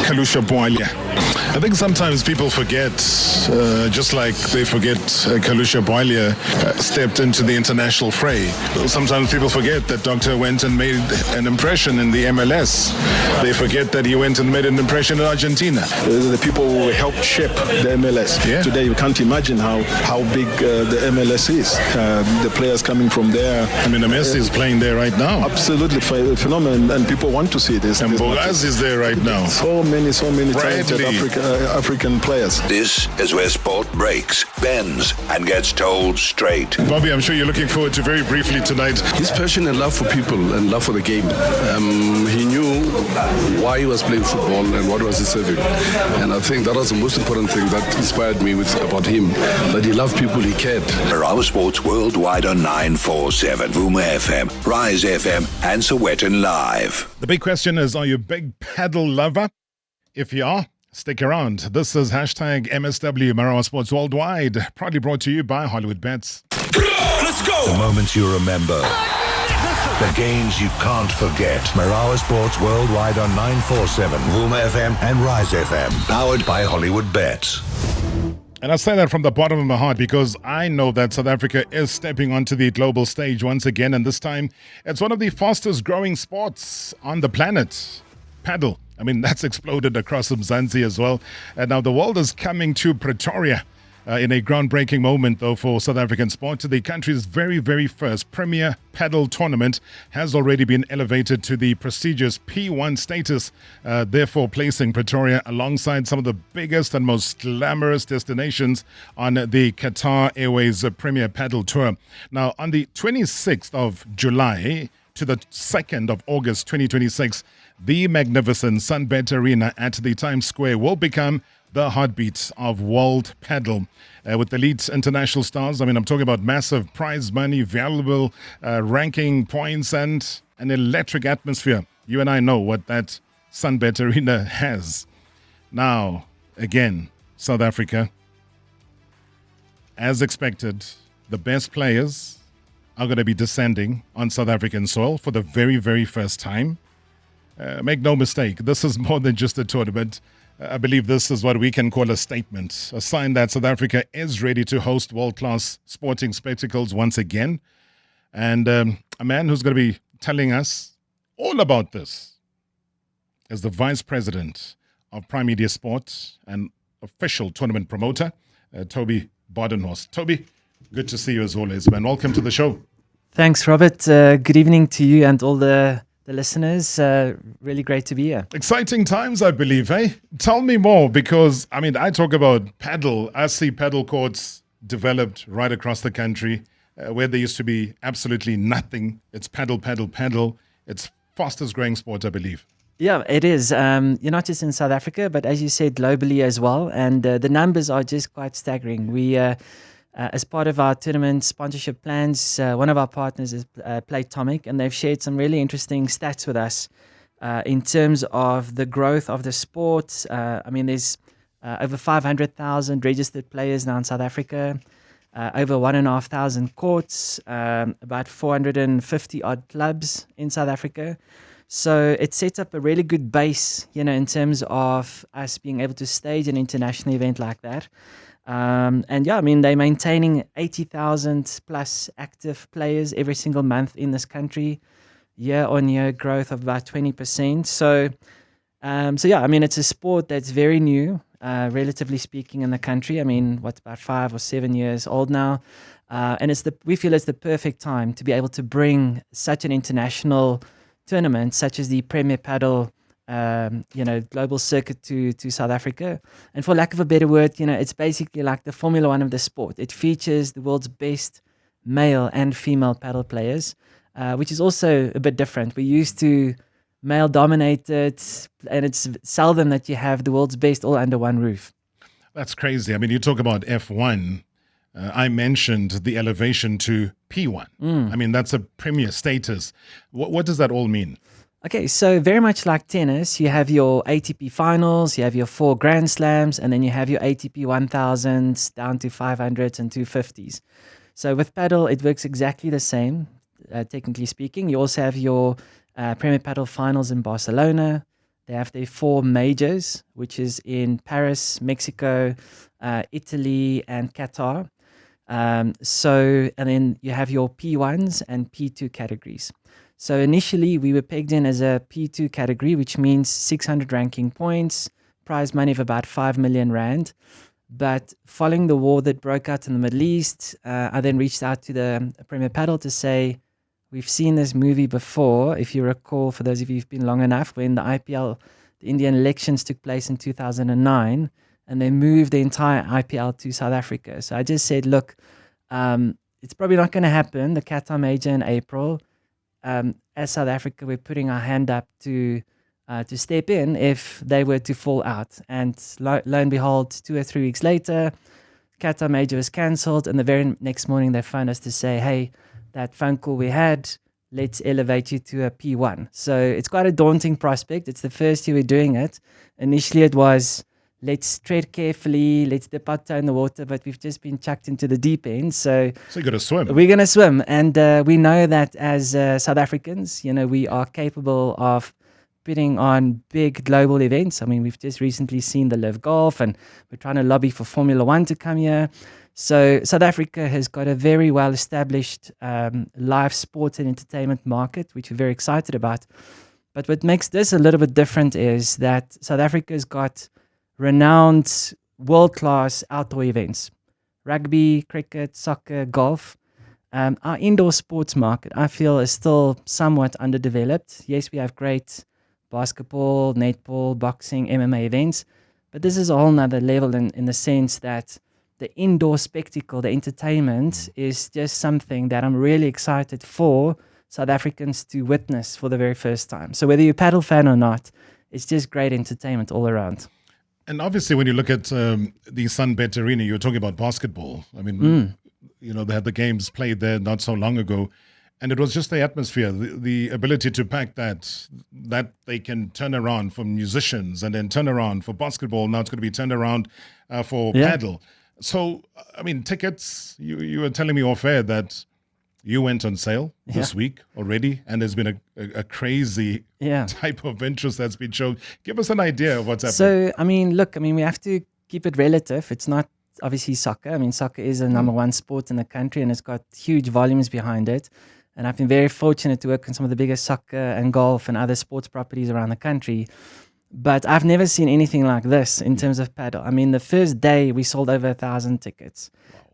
Kalusha Bwalia. I think sometimes people forget, just like they forget Kalusha Bwalia stepped into the international fray. Sometimes people forget that Doctor went and made an impression in the MLS. They forget that he went and made an impression in Argentina. The people who helped shape the MLS. Yeah. Today you can't imagine how big the MLS is. The players coming from there. I mean, Messi is playing there right now. Absolutely phenomenal, and people want to see this. And Boaz is there right now. So many talented African players. This is where sport breaks, bends, and gets told straight. Bobby, I'm sure you're looking forward to very briefly tonight. His passion and love for people and love for the game. He knew why he was playing football and what was he serving. And I think that was the most important thing that inspired me about him, that he loved people, he cared. Marawa Sports worldwide on 947, Vuma FM, Rise FM, and Sowetan Live. The big question is, are you a big paddle lover? If you are, stick around. This is hashtag MSW Marawa Sports Worldwide, proudly brought to you by Hollywood Bets. Let's go! The moments you remember. The games you can't forget. Marawa Sports Worldwide on 947, Vuma FM, and Rise FM. Powered by Hollywood Bets. And I say that from the bottom of my heart because I know that South Africa is stepping onto the global stage once again, and this time it's one of the fastest growing sports on the planet. Paddle. I mean, that's exploded across Mzansi as well. And now the world is coming to Pretoria in a groundbreaking moment, though, for South African sport. The country's very, very first Premier Paddle tournament has already been elevated to the prestigious P1 status, therefore placing Pretoria alongside some of the biggest and most glamorous destinations on the Qatar Airways Premier Paddle Tour. Now, on the 26th of July to the 2nd of August 2026, the magnificent Sunbet Arena at the Times Square will become the heartbeat of world paddle. With elite international stars, I mean, I'm talking about massive prize money, valuable ranking points, and an electric atmosphere. You and I know what that Sunbet Arena has. Now, again, South Africa, as expected, the best players are going to be descending on South African soil for the very, very first time. Make no mistake, this is more than just a tournament. I believe this is what we can call a statement, a sign that South Africa is ready to host world-class sporting spectacles once again. And a man who's going to be telling us all about this is the Vice President of Primedia Sport and official tournament promoter, Toby Badenhorst. Toby, good to see you as always, man. Welcome to the show. Thanks, Robert. Good evening to you and all the listeners. Really great to be here. Exciting times, I believe, eh? Tell me more, because, I mean, I talk about paddle. I see paddle courts developed right across the country where there used to be absolutely nothing. It's paddle. It's fastest growing sport, I believe. Yeah, it is. You're not just in South Africa, but as you said, globally as well. And the numbers are just quite staggering. We as part of our tournament sponsorship plans, one of our partners is Playtomic, and they've shared some really interesting stats with us in terms of the growth of the sport. I mean, there's over 500,000 registered players now in South Africa, over 1,500 courts, about 450 odd clubs in South Africa. So it sets up a really good base, you know, in terms of us being able to stage an international event like that. And yeah, I mean, they're maintaining 80,000 plus active players every single month in this country, year-on-year growth of about 20%. So yeah, I mean, it's a sport that's very new, relatively speaking, in the country. I mean, what's about 5 or 7 years old now, and we feel it's the perfect time to be able to bring such an international tournament, such as the Premier Paddle global circuit to South Africa. And for lack of a better word, it's basically like the Formula One of the sport. It features the world's best male and female paddle players, which is also a bit different. We're used to male dominated, and it's seldom that you have the world's best all under one roof. That's crazy. I mean, you talk about F1. I mentioned the elevation to P1. I mean, that's a premier status. What does that all mean? Okay, so very much like tennis, you have your ATP finals, you have your 4 Grand Slams, and then you have your ATP 1000s down to 500s and 250s. So with paddle, it works exactly the same, technically speaking. You also have your Premier Paddle finals in Barcelona, They have their 4 majors, which is in Paris, Mexico, Italy, and Qatar. And then you have your P1s and P2 categories. So initially we were pegged in as a P2 category, which means 600 ranking points, prize money of about 5 million rand. But following the war that broke out in the Middle East, I then reached out to the Premier Padel to say, we've seen this movie before, if you recall, for those of you who've been long enough, when the IPL, the Indian elections took place in 2009, and they moved the entire IPL to South Africa. So I just said, look, it's probably not going to happen, the Qatar major in April. As South Africa, we're putting our hand up to step in if they were to fall out. And lo and behold, 2 or 3 weeks later, Qatar major was cancelled, and the very next morning they phoned us to say, hey, that phone call we had, let's elevate you to a P1. So it's quite a daunting prospect. It's the first year we're doing it. Initially it was, let's tread carefully, let's dip our toe in the water, but we've just been chucked into the deep end. So you're going to swim. We're going to swim. And we know that as South Africans, we are capable of putting on big global events. I mean, we've just recently seen the Live Golf, and we're trying to lobby for Formula One to come here. So South Africa has got a very well-established live sports and entertainment market, which we're very excited about. But what makes this a little bit different is that South Africa's got renowned world-class outdoor events: rugby, cricket, soccer, golf. Our indoor sports market, I feel, is still somewhat underdeveloped. Yes, we have great basketball, netball, boxing, MMA events, but this is a whole nother level in the sense that the indoor spectacle, the entertainment, is just something that I'm really excited for South Africans to witness for the very first time. So whether you're a paddle fan or not, it's just great entertainment all around. And obviously, when you look at the Sunbet Arena, you're talking about basketball. I mean, they had the games played there not so long ago, and it was just the atmosphere, the ability to pack that they can turn around for musicians and then turn around for basketball. Now it's going to be turned around for paddle. So, I mean, tickets, you were telling me off air that you went on sale this week already, and there's been a crazy type of interest that's been shown. Give us an idea of what's happening. So, I mean, look, we have to keep it relative. It's not obviously soccer. I mean, soccer is the number one sport in the country, and it's got huge volumes behind it. And I've been very fortunate to work on some of the biggest soccer and golf and other sports properties around the country. But I've never seen anything like this in terms of paddle. I mean, the first day we sold over 1,000 tickets.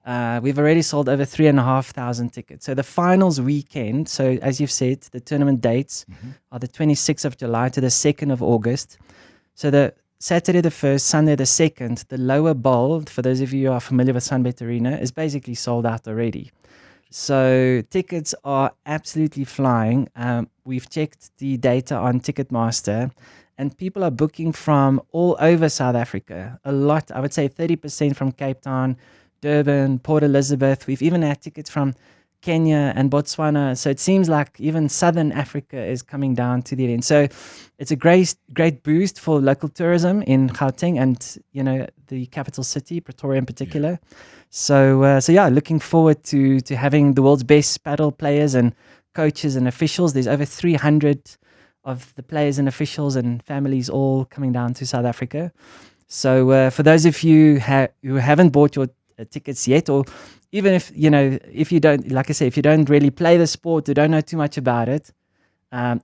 We've already sold over 3,500 tickets. So the finals weekend, so as you've said, the tournament dates are the 26th of July to the 2nd of August. So the Saturday the 1st, Sunday the 2nd, the lower bowl, for those of you who are familiar with Sunbet Arena, is basically sold out already. So tickets are absolutely flying. We've checked the data on Ticketmaster, and people are booking from all over South Africa. A lot, I would say 30% from Cape Town, Durban, Port Elizabeth. We've even had tickets from Kenya and Botswana. So it seems like even Southern Africa is coming down to the event. So it's a great boost for local tourism in Gauteng and, the capital city, Pretoria in particular. So looking forward to having the world's best paddle players and coaches and officials. There's over 300 of the players and officials and families all coming down to South Africa. So for those of you who haven't bought your tickets yet, or even if you don't, like I say, if you don't really play the sport or don't know too much about it,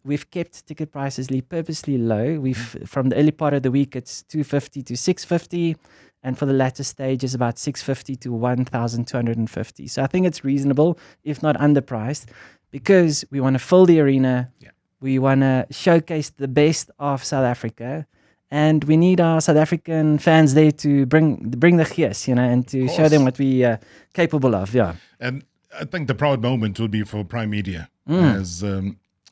we've kept ticket prices purposely low. From the early part of the week, it's 250 to 650. And for the latter stage, it's about 650 to 1,250. So I think it's reasonable, if not underpriced, because we want to fill the arena. Yeah. We want to showcase the best of South Africa. And we need our South African fans there to bring the gees, and to show them what we are capable of. Yeah. And I think the proud moment will be for Primedia as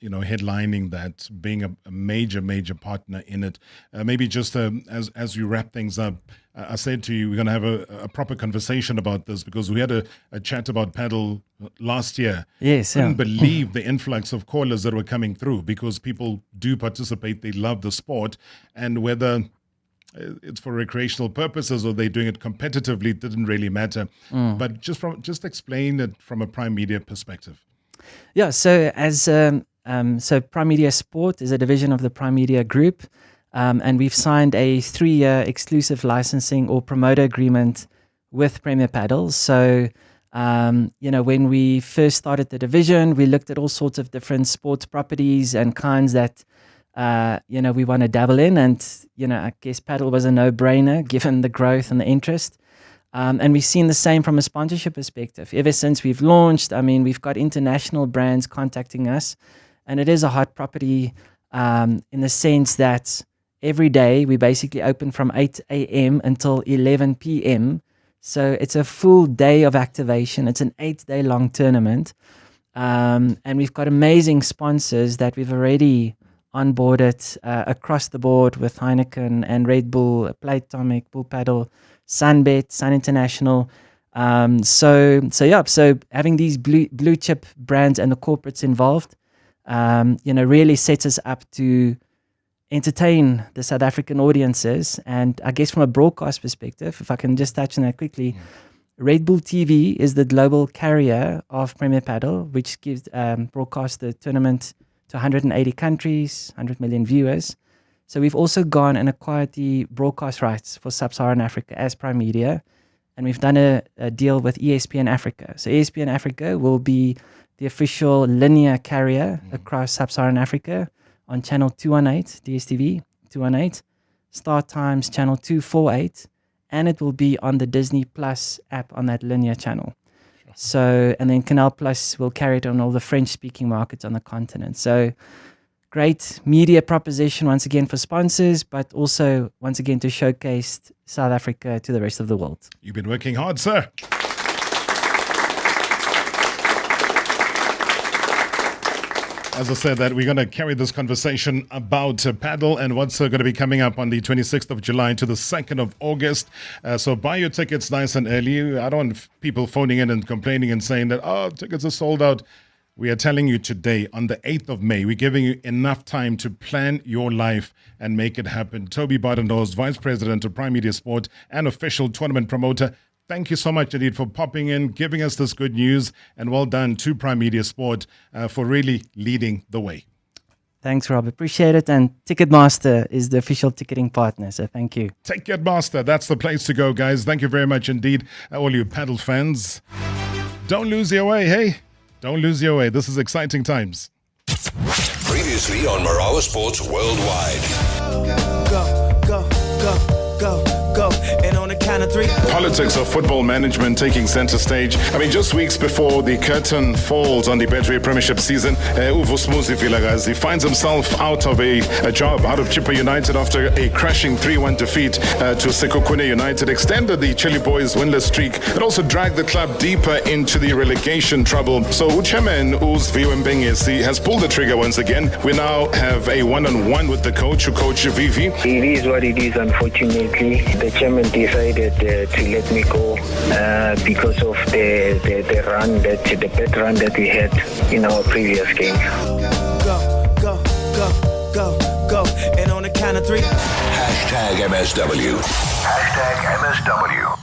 headlining that, being a major partner in it. Maybe just as we wrap things up, I said to you, we're going to have a proper conversation about this, because we had a chat about paddle last year. Yes, I couldn't believe the influx of callers that were coming through, because people do participate, they love the sport, and whether it's for recreational purposes or they're doing it competitively, it didn't really matter. But just explain it from a Primedia perspective. Yeah, so as Primedia Sport is a division of the Primedia Group. and we've signed a 3-year exclusive licensing or promoter agreement with Premier Padel. So, when we first started the division, we looked at all sorts of different sports properties and kinds that, we want to dabble in. And, I guess Padel was a no-brainer given the growth and the interest. And we've seen the same from a sponsorship perspective. Ever since we've launched, we've got international brands contacting us, and it is a hot property in the sense that every day we basically open from 8 a.m. until 11 p.m. So it's a full day of activation. It's an 8-day long tournament. And we've got amazing sponsors that we've already onboarded across the board with Heineken and Red Bull, Playtomic, Bull Paddle, Sunbet, Sun International. So having these blue chip brands and the corporates involved, really sets us up to entertain the South African audiences. And I guess from a broadcast perspective, if I can just touch on that quickly, Red Bull TV is the global carrier of Premier Padel, which gives broadcast the tournament to 180 countries, 100 million viewers. So we've also gone and acquired the broadcast rights for Sub-Saharan Africa as Primedia, and we've done a deal with ESPN Africa. So ESPN Africa will be the official linear carrier across Sub-Saharan Africa on channel 218, DSTV 218, Star Times channel 248, and it will be on the Disney Plus app on that linear channel. So, and then Canal Plus will carry it on all the French-speaking markets on the continent. So, great media proposition once again for sponsors, but also once again to showcase South Africa to the rest of the world. You've been working hard, sir. As I said, that we're going to carry this conversation about Padel and what's going to be coming up on the 26th of July to the 2nd of August. So buy your tickets nice and early. I don't want people phoning in and complaining and saying that, tickets are sold out. We are telling you today, on the 8th of May, we're giving you enough time to plan your life and make it happen. Toby Badenhorst, Vice President of Primedia Sport and official tournament promoter, thank you so much indeed for popping in, giving us this good news, and well done to Primedia Sport for really leading the way. Thanks, Rob. Appreciate it. And Ticketmaster is the official ticketing partner, so thank you. Ticketmaster, that's the place to go, guys. Thank you very much indeed, all you Padel fans. Don't lose your way, hey? Don't lose your way. This is exciting times. Previously on Marawa Sports Worldwide. Go. And on the count of 3. Politics of football management taking center stage. Just weeks before the curtain falls on the Betway Premiership season, Uvo Smuzi Vilagazi finds himself out of a job, out of Chippa United after a crashing 3-1 defeat to Sekhukhune United, extended the Chile Boys' winless streak. It also dragged the club deeper into the relegation trouble. So Uchairman Uzviwe Mbengesi has pulled the trigger once again. We now have a one-on-one with the coach, who coach Vivi. It is what it is, unfortunately. The chairman decided to let me go because of the bad run that we had in our previous game. Go. And on the count of 3. Hashtag MSW. Hashtag MSW.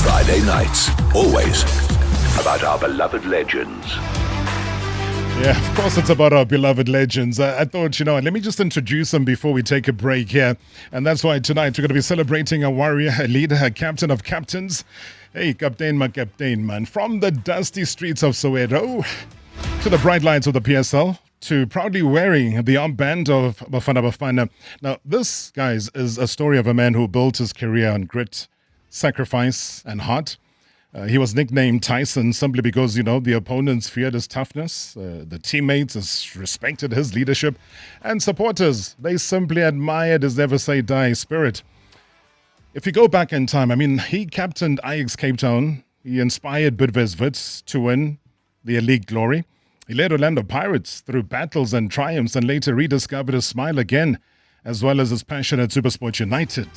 Friday nights, always about our beloved legends. Yeah, of course it's about our beloved legends. I thought, let me just introduce them before we take a break here. And that's why tonight we're going to be celebrating a warrior, a leader, a captain of captains. Hey, Captain, my captain, man. From the dusty streets of Soweto to the bright lights of the PSL, to proudly wearing the armband of Bafana Bafana. Now, this, guys, is a story of a man who built his career on grit, sacrifice, and heart. He was nicknamed Tyson simply because, the opponents feared his toughness. The teammates respected his leadership. And supporters, they simply admired his never say die spirit. If you go back in time, he captained Ajax Cape Town. He inspired Bidvest Wits to win the elite glory. He led Orlando Pirates through battles and triumphs and later rediscovered his smile again, as well as his passion at Supersport United.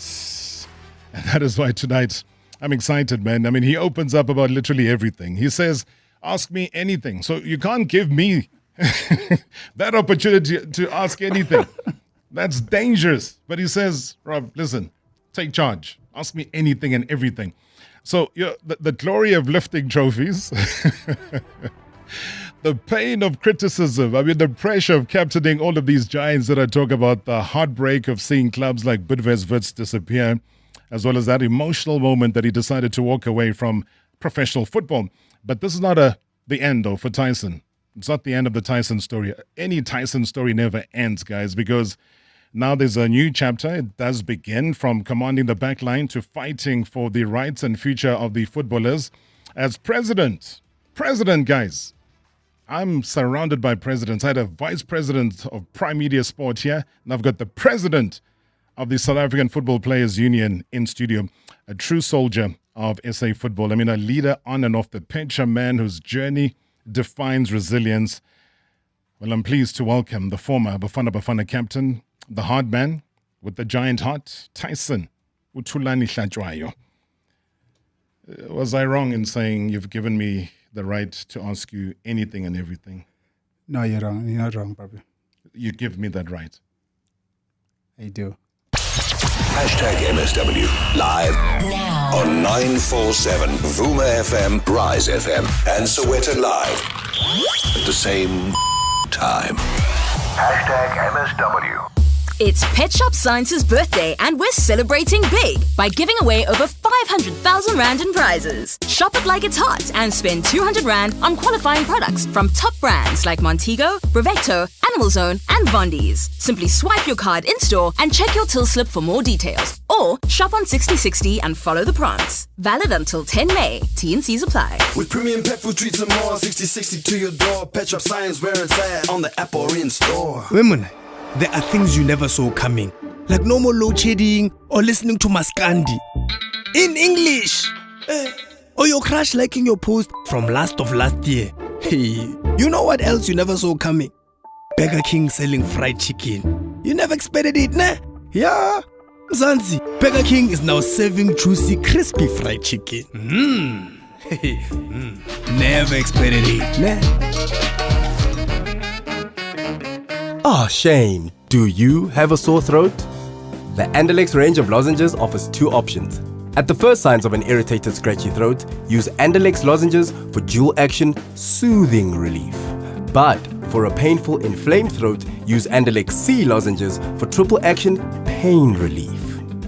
And that is why tonight I'm excited, man. He opens up about literally everything. He says, ask me anything. So you can't give me that opportunity to ask anything. That's dangerous. But he says, Rob, listen, take charge. Ask me anything and everything. So the glory of lifting trophies, the pain of criticism, the pressure of captaining all of these giants that I talk about, the heartbreak of seeing clubs like Bidvest Wits disappear, as well as that emotional moment that he decided to walk away from professional football. But this is not the end, though, for Tyson. It's not the end of the Tyson story. Any Tyson story never ends, guys, because now there's a new chapter. It does begin from commanding the back line to fighting for the rights and future of the footballers. As president, guys, I'm surrounded by presidents. I had a vice president of Primedia Sport here, and I've got the president of the South African Football Players Union in studio, a true soldier of SA football. A leader on and off the pitch, a man whose journey defines resilience. Well, I'm pleased to welcome the former Bafana captain, the hard man with the giant heart, Tyson Uthulani Hlatshwayo. Was I wrong in saying you've given me the right to ask you anything and everything? No, you're wrong. You're not wrong, Bobby. You give me that right. I do. #MSW live now on 947 Vuma FM, Rise FM, and Soweto Live at the same time. #MSW. It's Pet Shop Science's birthday and we're celebrating big by giving away over 500,000 Rand in prizes. Shop it like it's hot and spend 200 Rand on qualifying products from top brands like Montego, Brevecto, Animal Zone and Bondi's. Simply swipe your card in-store and check your till slip for more details. Or shop on 6060 and follow the prompts. Valid until 10 May. T&Cs apply. With premium pet food treats and more, 6060 to your door. Pet Shop Science where it's at, on the app or in store. Women, there are things you never saw coming, like no more load shedding or listening to Maskandi in English. Or your crush liking your post from last year. Hey, you know what else you never saw coming? Burger King selling fried chicken. You never expected it, nah? Yeah. Mzansi, Burger King is now serving juicy, crispy fried chicken. Never expected it, nah? Oh, Shane, do you have a sore throat? The Andalex range of lozenges offers two options. At the first signs of an irritated, scratchy throat, use Andalex lozenges for dual action, soothing relief. But for a painful, inflamed throat, use Andalex C lozenges for triple action, pain relief.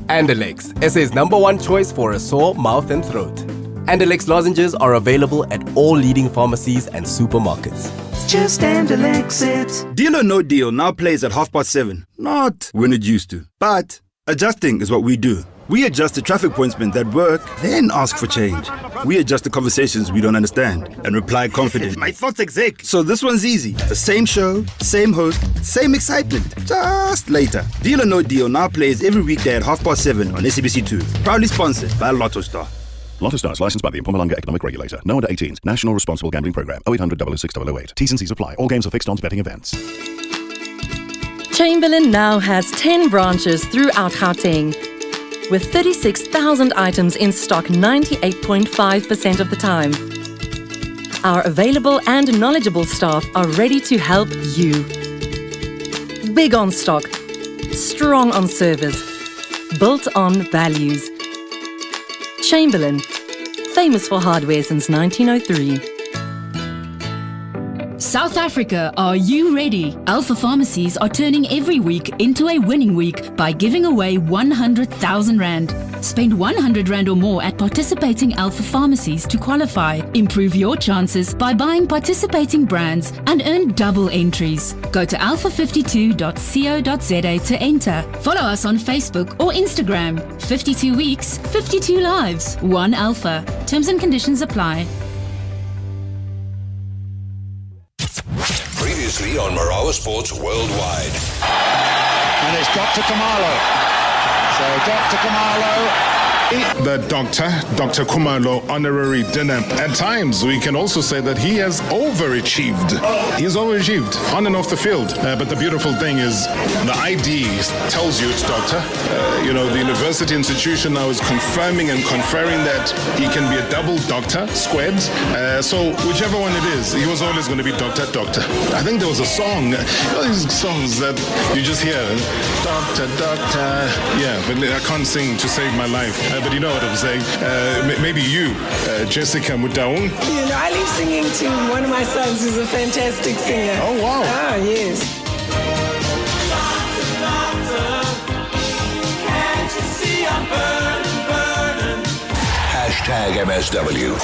Andalex, SA's #1 choice for a sore mouth and throat. Andalex lozenges are available at all leading pharmacies and supermarkets. Just Andalex it. Deal or No Deal now plays at 7:30. Not when it used to. But adjusting is what we do. We adjust the traffic points that work, then ask for change. We adjust the conversations we don't understand and reply confidently. My thoughts exec. So this one's easy. The same show, same host, same excitement. Just later. Deal or No Deal now plays every weekday at 7:30 on SABC2. Proudly sponsored by Lotto Star. Lotto Stars, licensed by the Mpumalanga Economic Regulator. No under 18s. National Responsible Gambling Program. 0800 006 008. T's and C's apply. All games are fixed odds betting events. Chamberlain now has 10 branches throughout Gauteng, with 36,000 items in stock 98.5% of the time. Our available and knowledgeable staff are ready to help you. Big on stock, strong on service, built on values. Chamberlain, famous for hardware since 1903. South Africa, are you ready? Alpha Pharmacies are turning every week into a winning week by giving away 100,000 Rand. Spend 100 Rand or more at participating Alpha Pharmacies to qualify. Improve your chances by buying participating brands and earn double entries. Go to alpha52.co.za to enter. Follow us on Facebook or Instagram. 52 weeks, 52 lives, 1 Alpha. Terms and conditions apply. Previously on Marawa Sports Worldwide. And it's Dr. Kamalo. So Dr. Kamalo The Dr. Kumalo honorary dinner. At times, we can also say that he has overachieved. He has overachieved on and off the field. But the beautiful thing is the ID tells you it's doctor. The university institution now is confirming and conferring that he can be a double doctor, squared. So whichever one it is, he was always going to be doctor. I think there was a song, these songs that you just hear, doctor. Yeah, but I can't sing to save my life. But you know what I'm saying. Maybe you, Jessica Mutaung. I live singing to one of my sons who's a fantastic singer. Oh, wow. Ah, yes. #MSW.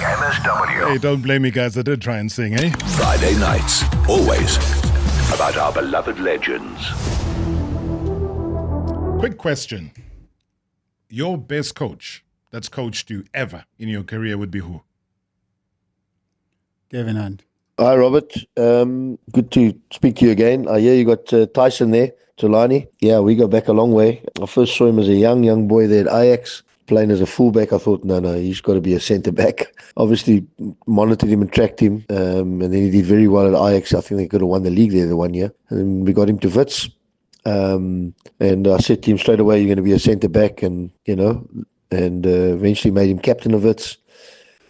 #MSW. Hey, don't blame me, guys. I did try and sing, eh? Friday nights, always about our beloved legends. Quick question. Your best coach that's coached you ever in your career would be who? Kevin Hunt. Hi, Robert. Good to speak to you again. I hear you got Tyson there, Tulani. Yeah, we go back a long way. I first saw him as a young boy there at Ajax, playing as a fullback. I thought, no, he's got to be a centre-back. Obviously, monitored him and tracked him, and then he did very well at Ajax. I think they could have won the league there the 1 year. And then we got him to Wits. And I said to him straight away, you're going to be a centre-back, and eventually made him captain of Wits.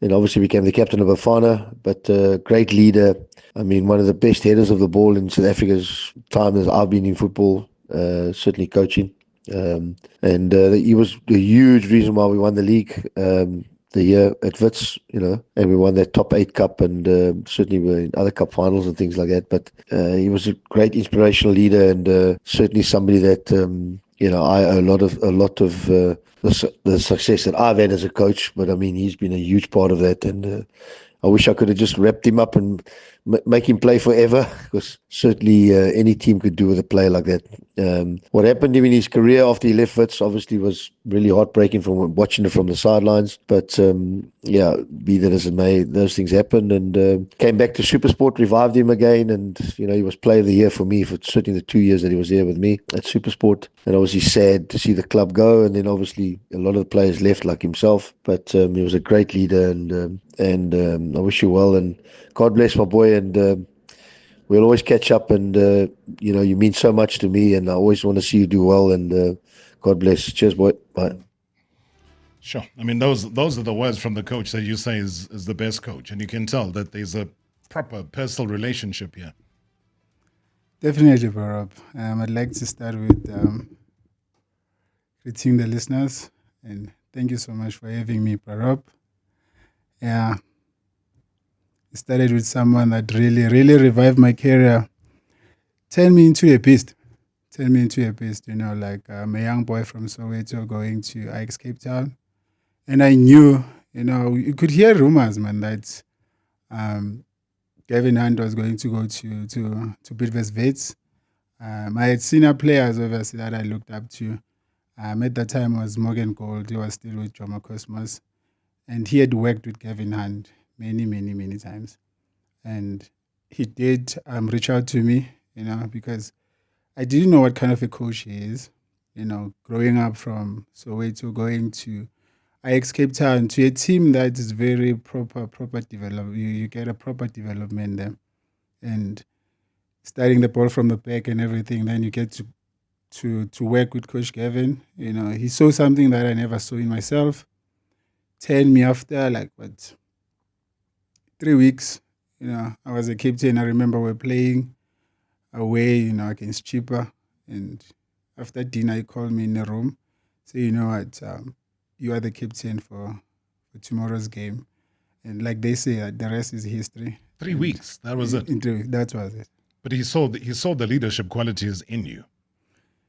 And obviously became the captain of Bafana, but great leader. I mean, one of the best headers of the ball in South Africa's time as I've been in football, certainly coaching. And he was a huge reason why we won the league the year at Wits, and we won that top 8 cup, and certainly were in other cup finals and things like that. But he was a great inspirational leader, and certainly somebody that I owe a lot of the success that I've had as a coach. But I mean, he's been a huge part of that, and I wish I could have just wrapped him up and make him play forever, because certainly any team could do with a player like that. What happened to him in his career after he left Wits obviously was really heartbreaking from watching it from the sidelines. But be that as it may, those things happened, and came back to SuperSport, revived him again, and he was player of the year for me for certainly the 2 years that he was there with me at SuperSport. And obviously sad to see the club go, and then obviously a lot of the players left like himself. But he was a great leader, and I wish you well, and God bless my boy, and we'll always catch up, and you mean so much to me, and I always want to see you do well, and God bless. Cheers, boy. Bye. Sure. I mean, those are the words from the coach that you say is the best coach, and you can tell that there's a proper personal relationship here. Definitely, Rob. I'd like to start with greeting the listeners, and thank you so much for having me, Rob. Yeah. Started with someone that really revived my career, turned me into a beast. I'm a young boy from Soweto going to Ajax Cape Town. And I knew, you could hear rumors, man, that Kevin Hunt was going to go to Bidvest Wits. I had senior players, obviously, that I looked up to. At that time was Morgan Gold. He was still with Jomo Cosmos. And he had worked with Kevin Hunt many times. And he did reach out to me, because I didn't know what kind of a coach he is. Growing up from Soweto, going to Ajax Cape Town, to a team that is very proper development. You get a proper development there. And starting the ball from the back and everything, then you get to work with Coach Kevin. He saw something that I never saw in myself. Turned me after 3 weeks, I was a captain. I remember we were playing away, against Chippa. And after dinner, he called me in the room. Say, you know what, you are the captain for tomorrow's game. And like they say, the rest is history. 3 weeks, that was it. That was it. But he saw the leadership qualities in you.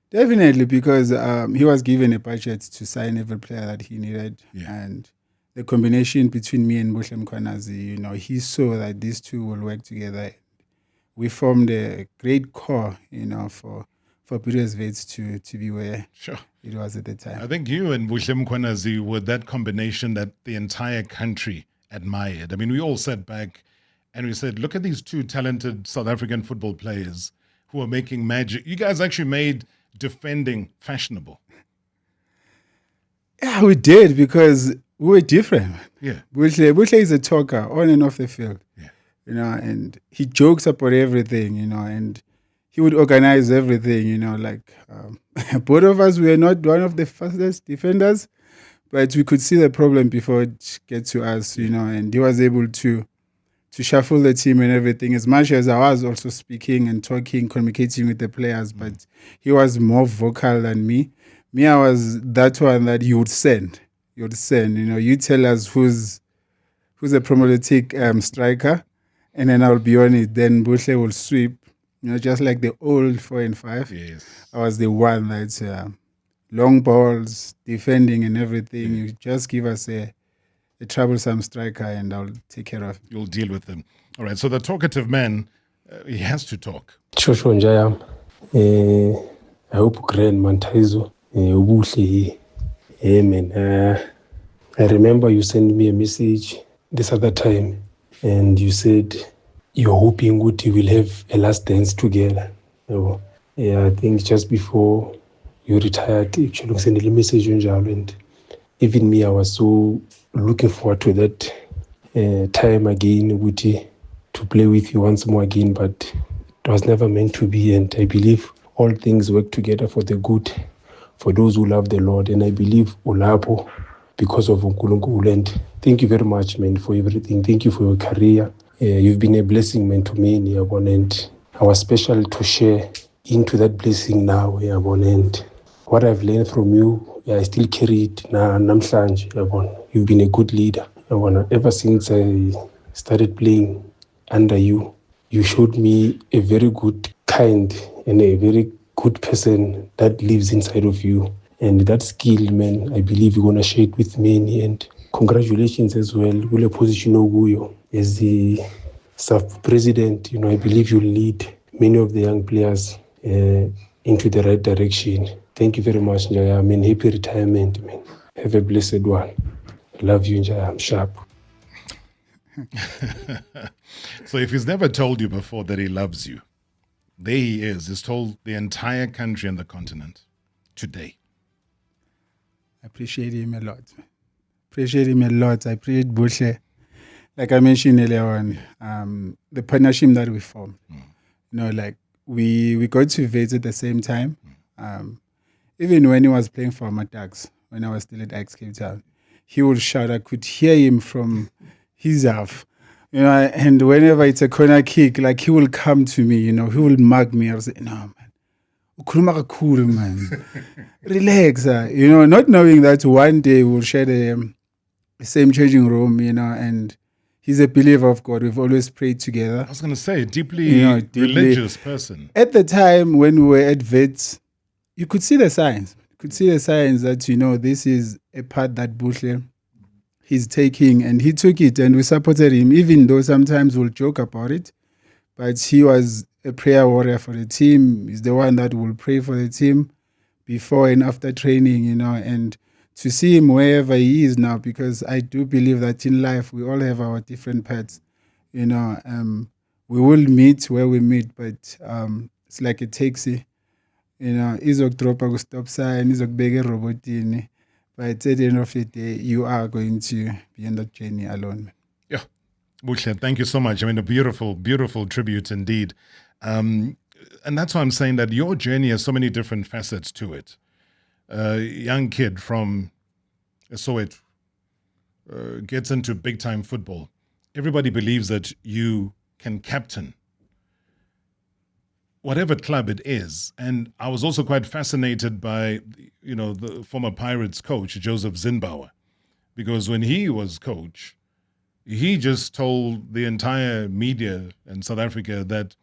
Definitely, because he was given a budget to sign every player that he needed. Yeah. And the combination between me and Buhle Mkhwanazi, he saw that these two will work together. We formed a great core, for Bidvest Wits to be where it was at the time. I think you and Buhle Mkhwanazi were that combination that the entire country admired. I mean, we all sat back and we said, look at these two talented South African football players who are making magic. You guys actually made defending fashionable. Yeah, we did because we were different. Yeah. Buhle is a talker on and off the field. Yeah. You know, and he jokes about everything, you know, and he would organize everything, you know, like both of us were not one of the fastest defenders, but we could see the problem before it gets to us, you know, and he was able to shuffle the team and everything, as much as I was also speaking and talking, communicating with the players, but he was more vocal than me. Me, I was that one that you would send. You would send, you know, you tell us who's a problematic striker, and then I'll be on it. Then Buhle will sweep, you know, just like the old 4 and 5. Yes. I was the one that's long balls, defending and everything. You just give us a troublesome striker and I'll take care of it. You'll deal with them. All right, so the talkative man, he has to talk. Shosho njayam. I hope grand Mantaizo. Ubuhle. Amen. I remember you sent me a message this other time and you said you're hoping we will have a last dance together. I think just before you retired, actually sent a message and even me, I was so looking forward to that time again, to play with you once more again, but it was never meant to be. And I believe all things work together for the good, for those who love the Lord. And I believe Olapo, because of Nkulunkulu. And thank you very much, man, for everything. Thank you for your career. You've been a blessing, man, to me, and I was special to share into that blessing now, and what I've learned from you, I still carry it namhlanje. You've been a good leader. Ever since I started playing under you, you showed me a very good, kind, and a very good person that lives inside of you. And that skill, man, I believe you're going to share it with many. And congratulations as well. Ule position Oguyo as the sub-president, I believe you'll lead many of the young players into the right direction. Thank you very much, Njaya. Happy retirement, man. Have a blessed one. I love you, Njaya. I'm sharp. So if he's never told you before that he loves you, there he is. He's told the entire country and the continent today. I appreciate him a lot. I appreciate Buhle. Like I mentioned earlier on, the partnership that we formed. We got to Wits at the same time. Even when he was playing for Matax, when I was still at Ajax Cape Town, he would shout. I could hear him from his half. And whenever it's a corner kick, like he will come to me, he will mug me. I'll say, no, man. Cool, man. Relax, not knowing that one day we'll share the same changing room, and he's a believer of God. We've always prayed together. I was going to say, deeply religious person. At the time when we were at Wits, you could see the signs. You could see the signs that, this is a path that Buhle he's taking, and he took it, and we supported him, even though sometimes we'll joke about it. But he was a prayer warrior for the team. He's the one that will pray for the team before and after training, and to see him wherever he is now, because I do believe that in life we all have our different paths. We will meet where we meet, but it's like a taxi. Izokudropa ku stop sign, izokubeka erobotini. But at the end of the day, you are going to be on that journey alone. Yeah. Buhle, thank you so much. A beautiful, beautiful tribute indeed. And that's why I'm saying that your journey has so many different facets to it. Young kid from Soweto gets into big-time football. Everybody believes that you can captain whatever club it is. And I was also quite fascinated by, the former Pirates coach, Joseph Zinbauer, because when he was coach, he just told the entire media in South Africa that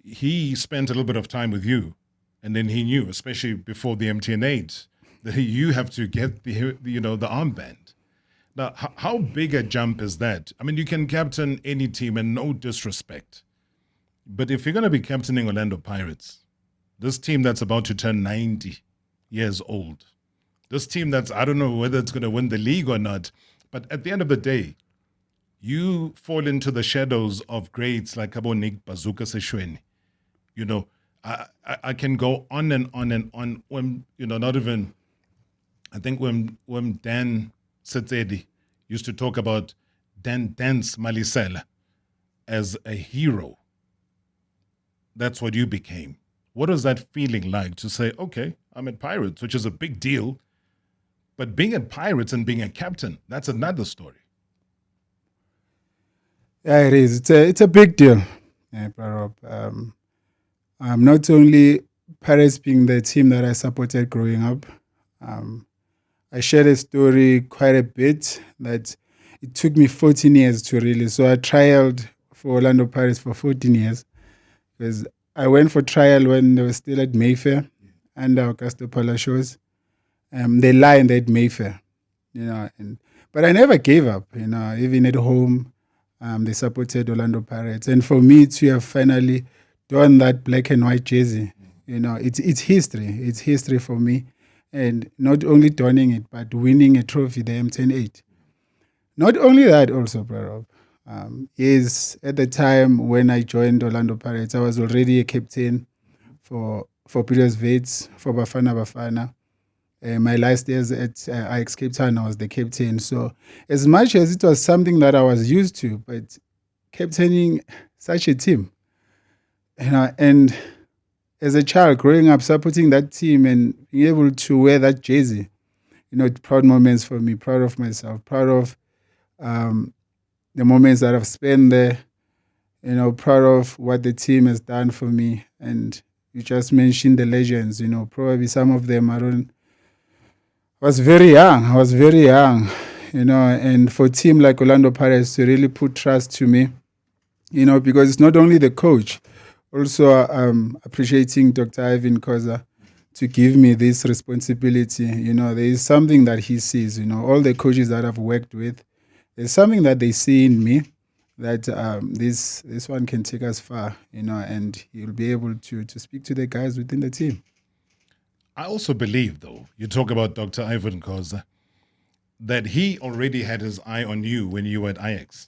he spent a little bit of time with you, and then he knew, especially before the MTN 8, that you have to get the armband. Now, how big a jump is that? You can captain any team, and no disrespect, but if you're going to be captaining Orlando Pirates, this team that's about to turn 90 years old, this team that's, I don't know whether it's going to win the league or not, but at the end of the day, you fall into the shadows of greats like Abo Nick Bazooka Seshweni. I can go on and on and on when, not even I think when Dan Setsedi used to talk about Dance Malisela as a hero, that's what you became. What was that feeling like to say, okay, I'm at Pirates, which is a big deal, but being at Pirates and being a captain, that's another story. Yeah, it is. It's a big deal. Yeah, Rob. Not only Pirates being the team that I supported growing up, I shared a story quite a bit that it took me 14 years to really. So I trialed for Orlando Pirates for 14 years because I went for trial when they were still at Mayfair under Augusto Palacios. They lined at Mayfair, but I never gave up, even at home. They supported Orlando Pirates. And for me to have finally done that black and white jersey, it's history. It's history for me. And not only donning it, but winning a trophy, the M108. Not only that also, Rob, is at the time when I joined Orlando Pirates, I was already a captain for Pirates Vets, for Bafana Bafana. My last years at Ajax Cape Town, I was the captain. So as much as it was something that I was used to, but captaining such a team, and as a child growing up, supporting that team and being able to wear that jersey, proud moments for me, proud of myself, proud of the moments that I've spent there, proud of what the team has done for me. And you just mentioned the legends, probably some of them I was very young, and for a team like Orlando Pirates to really put trust to me, because it's not only the coach, also appreciating Dr. Ivan Koza to give me this responsibility. There is something that he sees, all the coaches that I've worked with, there's something that they see in me that this one can take us far, and he'll be able to speak to the guys within the team. I also believe, though, you talk about Dr. Ivan Koza, that he already had his eye on you when you were at Ajax.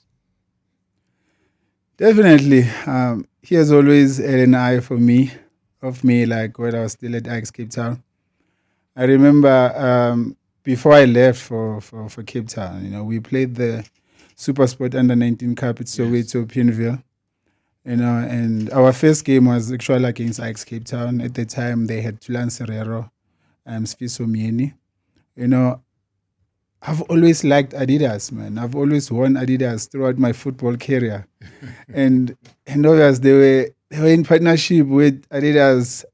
Definitely. He has always had an eye for me, like when I was still at Ajax Cape Town. I remember before I left for Cape Town, we played the Super Sport Under-19 Cup at Soweto, Pinville. And our first game was actually against Ajax Cape Town. At the time, they had Tulan Serrero, Sfiso Mieni. I've always liked Adidas, man. I've always worn Adidas throughout my football career. and obviously, they were in partnership with Adidas,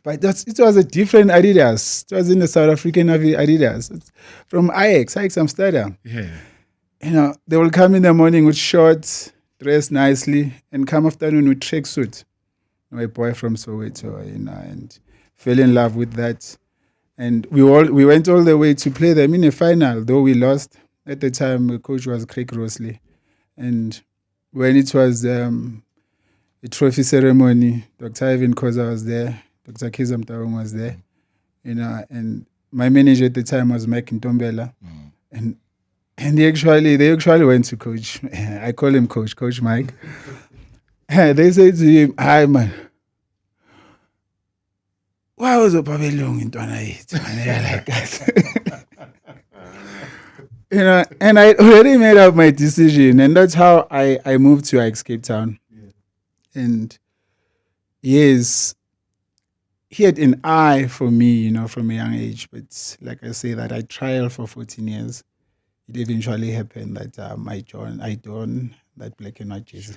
but it was a different Adidas. It was in the South African Adidas. It's from Ajax Amsterdam. Yeah. They will come in the morning with shorts, dress nicely, and come afternoon with tracksuit. My boy from Soweto, and fell in love with that. And we went all the way to play them in a final, though we lost. At the time, the coach was Craig Rosley. And when it was a trophy ceremony, Dr. Ivan Koza was there, Dr. Kizam Tawong was there, and my manager at the time was Mike Ntombela. And they actually went to coach. I call him Coach Mike. They said to him, "Hi, man. Why was the pavilion in 28?" Like that. And I already made up my decision, and that's how I moved to Ajax Cape Town. Yeah. And yes, he had an eye for me, from a young age. But like I say, that I trialed for 14 years. It eventually happened that I donned that black and white jersey.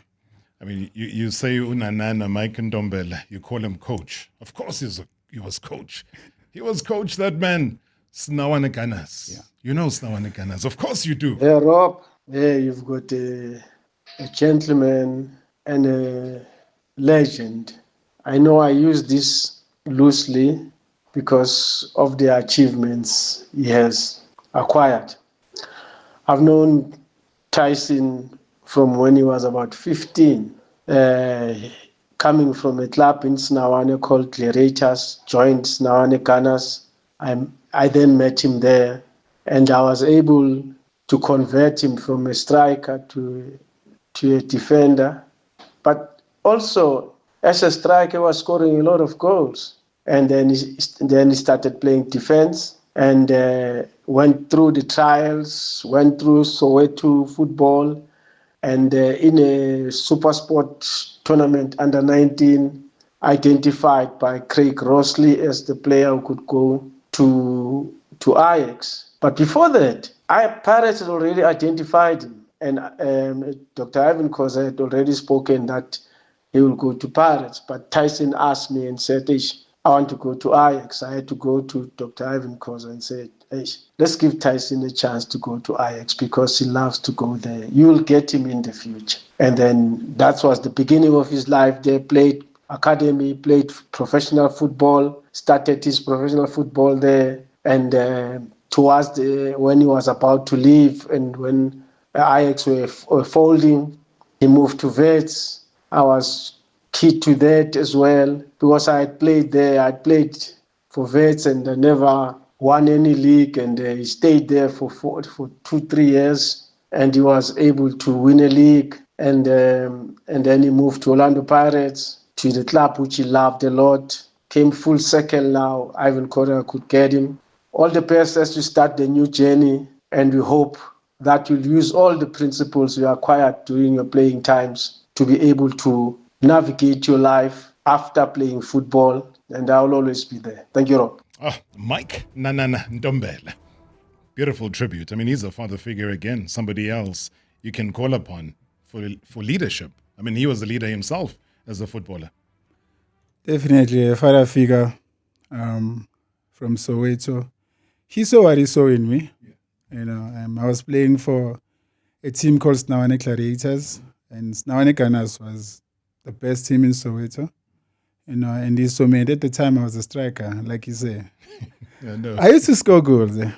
I mean, you say Unanana, Mike Ndombela, you call him coach. Of course he was coach. He was coach, that man, Snawane Ganas. Yeah. You know Snawane Ganas. Of course you do. Yeah, Rob, you've got a gentleman and a legend. I know I use this loosely because of the achievements he has acquired. I've known Tyson from when he was about 15, coming from a club in Snawane called Clerators, joined Snawane Gunners. I then met him there, and I was able to convert him from a striker to a defender. But also, as a striker, he was scoring a lot of goals. And then he started playing defense. and went through the trials, went through Soweto football, and in a super sport tournament under 19, identified by Craig Rossley as the player who could go to Ajax. But before that, Pirates had already identified him, and Dr. Ivan Khoza had already spoken that he will go to Pirates. But Tyson asked me and said, I want to go to Ajax. I had to go to Dr. Ivan Khoza and said, let's give Tyson a chance to go to Ajax because he loves to go there. You will get him in the future. And then that was the beginning of his life there. Played academy, played professional football, started his professional football there. And towards when he was about to leave and when Ajax were folding, he moved to Wits. I was key to that as well because I had played there. I played for Wits and I never won any league, and he stayed there for 2-3 years, and he was able to win a league, and then he moved to Orlando Pirates, to the club which he loved a lot. Came full circle now. Ivan Khoza could get him. All the best as you start the new journey, and we hope that you'll use all the principles you acquired during your playing times to be able to navigate your life after playing football, and I'll always be there. Thank you, Rob. Mike Nanana Ndombele. Beautiful tribute. I mean, he's a father figure again, somebody else you can call upon for leadership. I mean, he was a leader himself as a footballer. Definitely a father figure from Soweto. He saw what he saw in me. You know, I was playing for a team called Snawane Gladiators, and Snawane Gunners was the best team in Soweto. You know, and he saw me. At the time, I was a striker, like you say. Yeah, no. I used to score goals. I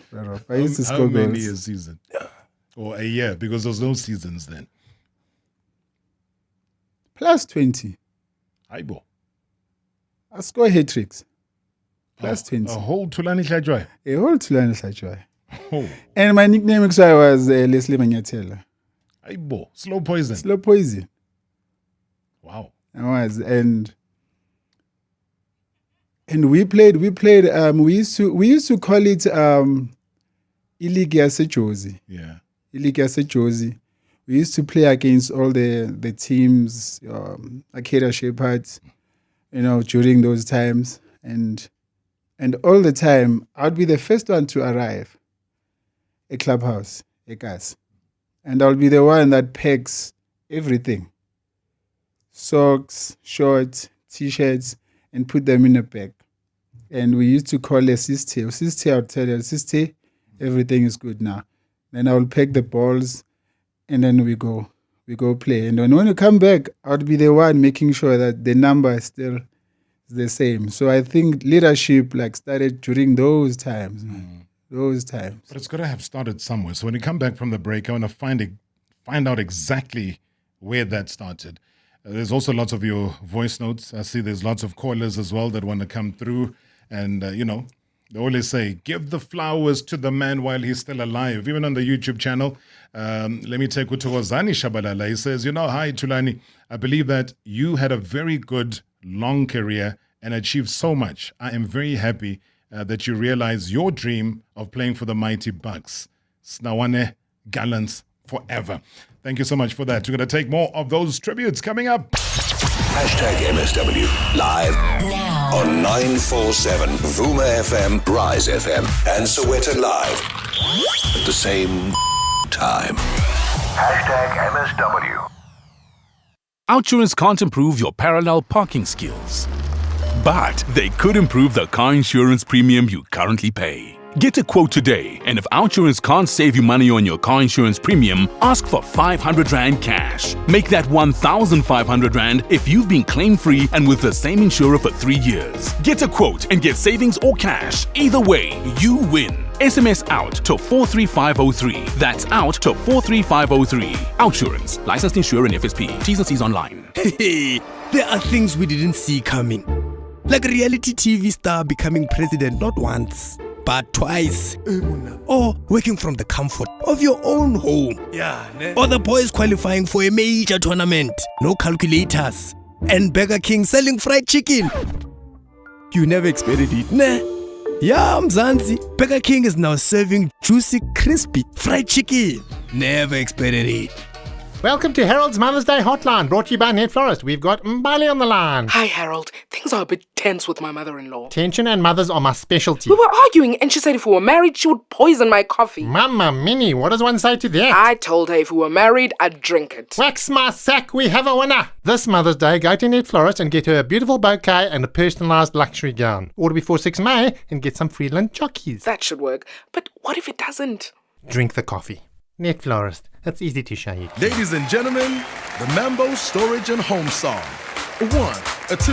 used to score goals. How many a season? Or a year? Because there was no seasons then. Plus 20. Aibo. I score hat-tricks. Plus 20. A whole Tulani Hlajwayo? A whole Tulani Hlajwayo. Oh. And my nickname was Leslie Manyatela. Aibo. Slow poison. Slow poison. Wow. I was, and we played. We used to call it Iligi Jozi. Yeah. Iligi Jozi. We used to play against all the teams, Akira Shepherds, you know, during those times, and all the time I'd be the first one to arrive at clubhouse, a gas, and I'll be the one that packs everything. Socks, shorts, t-shirts, and put them in a bag. And we used to call a sister. Sister, I would tell her, sister, everything is good now. Then I will pack the balls, and then we go play. And then when you come back, I would be the one making sure that the number is still the same. So I think leadership started during those times. Those times. But it's got to have started somewhere. So when you come back from the break, I want to find out exactly where that started. There's also lots of your voice notes. I see there's lots of callers as well that want to come through. And, you know, they always say, give the flowers to the man while he's still alive. Even on the YouTube channel, let me take Utowazani Shabalala. He says, hi, Tulani. I believe that you had a very good, long career and achieved so much. I am very happy that you realize your dream of playing for the mighty Bucks. Snawane Gallants forever. Thank you so much for that. We're going to take more of those tributes coming up. #MSW live now on 947 Vuma FM, Rise FM, and Soweto Live at the same time. #MSW. Outsurance can't improve your parallel parking skills, but they could improve the car insurance premium you currently pay. Get a quote today, and if Outsurance can't save you money on your car insurance premium, ask for 500 Rand cash. Make that 1,500 Rand if you've been claim-free and with the same insurer for 3 years. Get a quote and get savings or cash. Either way, you win. SMS out to 43503. That's out to 43503. Outsurance. Licensed insurer and FSP. T's and C's online. Hey, there are things we didn't see coming. Like a reality TV star becoming president not once, but twice. Or working from the comfort of your own home. Or the boys qualifying for a major tournament. No calculators. And Burger King selling fried chicken. You never expected it, nah? Yeah, Mzansi. Burger King is now serving juicy, crispy fried chicken. Never expected it. Welcome to Harold's Mother's Day Hotline, brought to you by Ned Florist. We've got Mbali on the line. Hi, Harold. Things are a bit tense with my mother-in-law. Tension and mothers are my specialty. We were arguing and she said if we were married, she would poison my coffee. Mama Minnie, what does one say to that? I told her if we were married, I'd drink it. Wax my sack, we have a winner. This Mother's Day, go to Ned Florist and get her a beautiful bouquet and a personalised luxury gown. Order before 6 May and get some Friedland jockeys. That should work. But what if it doesn't? Drink the coffee. Ned Florist. That's easy to shade. Ladies and gentlemen, the Mambo Storage and Home Song. A 1, a 2,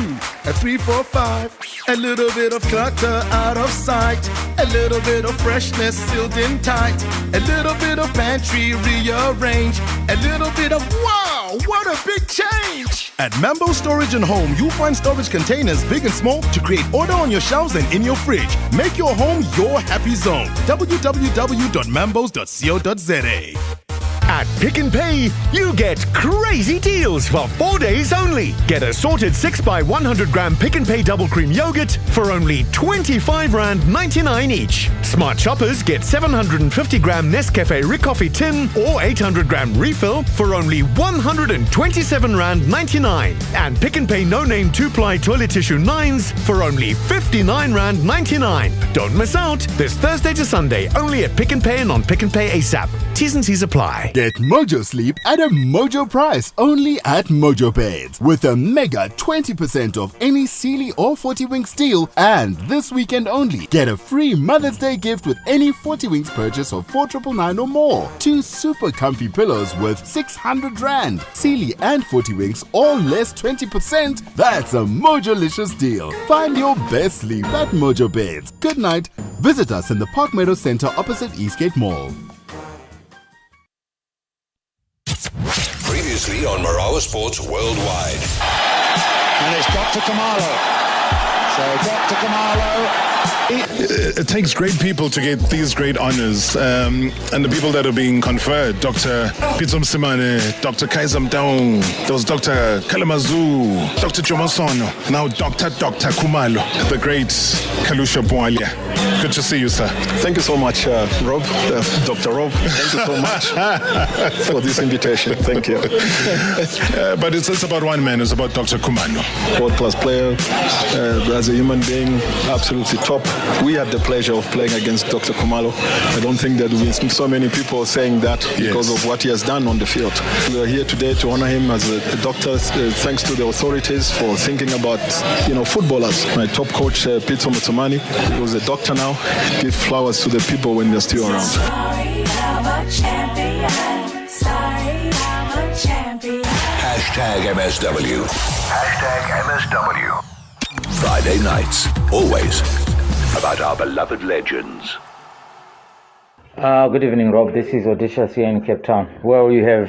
a 3, 4, 5. A little bit of clutter out of sight. A little bit of freshness sealed in tight. A little bit of pantry rearrange. A little bit of wow, what a big change! At Mambo Storage and Home, you'll find storage containers big and small to create order on your shelves and in your fridge. Make your home your happy zone. www.mambos.co.za. At Pick n Pay, you get crazy deals for 4 days only. Get a sorted 6x100 gram Pick n Pay double cream yogurt for only R25.99 each. Smart shoppers get 750 gram Nescafe Rick Coffee tin or 800 gram refill for only R127.99. And Pick n Pay no-name 2-ply toilet tissue 9s for only R59.99. Don't miss out this Thursday to Sunday only at Pick n Pay and on Pick n Pay ASAP. T's and C's apply. Get Mojo Sleep at a Mojo price only at Mojo Beds with a mega 20% off any Sealy or 40 Winks deal, and this weekend only get a free Mother's Day gift with any 40 Winks purchase of 4,999 or more. 2 super comfy pillows worth 600 Rand. Sealy and 40 Winks all less 20%. That's a Mojo-licious deal. Find your best sleep at Mojo Beds. Good night. Visit us in the Park Meadow Center opposite Eastgate Mall. Previously on Marawa Sports Worldwide. And it's Dr. Kamalo. So Dr. Kamalo. It takes great people to get these great honors. And the people that are being conferred, Dr. Pitsom Simane, Dr. Kaizam Daung, there was Dr. Kalamazoo, Dr. Jomasono, now Dr. Kumalo, the great Kalusha Bwalia. Good to see you, sir. Thank you so much, Rob, Dr. Rob. Thank you so much for this invitation. Thank you. But it's about one man. It's about Dr. Kumalo. World-class player, as a human being, absolutely top. We had the pleasure of playing against Dr. Kumalo. I don't think that we so many people saying that because of what he has done on the field. We are here today to honor him as a doctor. Thanks to the authorities for thinking about footballers. My top coach, Pitso Mutsumani, who's a doctor now. Give flowers to the people when they're still around. Sorry, I'm a champion. Sorry, I'm a champion. #MSW. #MSW. Friday nights, always about our beloved legends. Good evening, Rob. This is Odysseus here in Cape Town. Well, you have,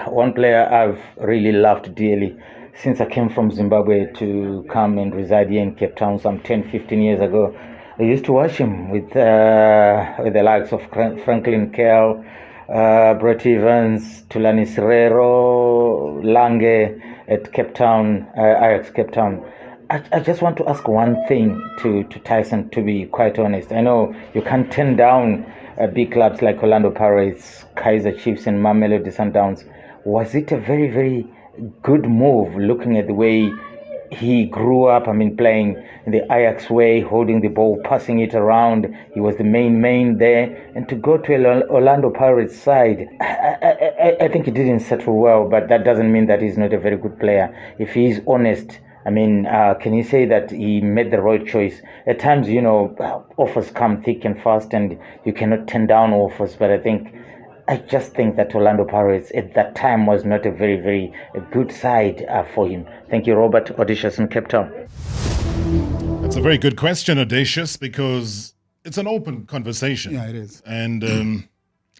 one player I've really loved dearly since I came from Zimbabwe to come and reside here in Cape Town some 10, 15 years ago. I used to watch him with the likes of Franklin Kell, Brett Evans, Tulani Serero, Lange at Cape Town, Ajax Cape Town. I just want to ask one thing to Tyson, to be quite honest. I know you can't turn down big clubs like Orlando Pirates, Kaizer Chiefs and Mamelodi Sundowns. Was it a very, very good move looking at the way he grew up, playing in the Ajax way, holding the ball, passing it around. He was the main there. And to go to Orlando Pirates side, I think he didn't settle well, but that doesn't mean that he's not a very good player. If he's honest, can you say that he made the right choice? At times, offers come thick and fast and you cannot turn down offers, but I just think that Orlando Pirates at that time was not a very, very good side for him. Thank you, Robert. Audacious in Cape Town. That's a very good question, Audacious, because it's an open conversation. Yeah, it is. And a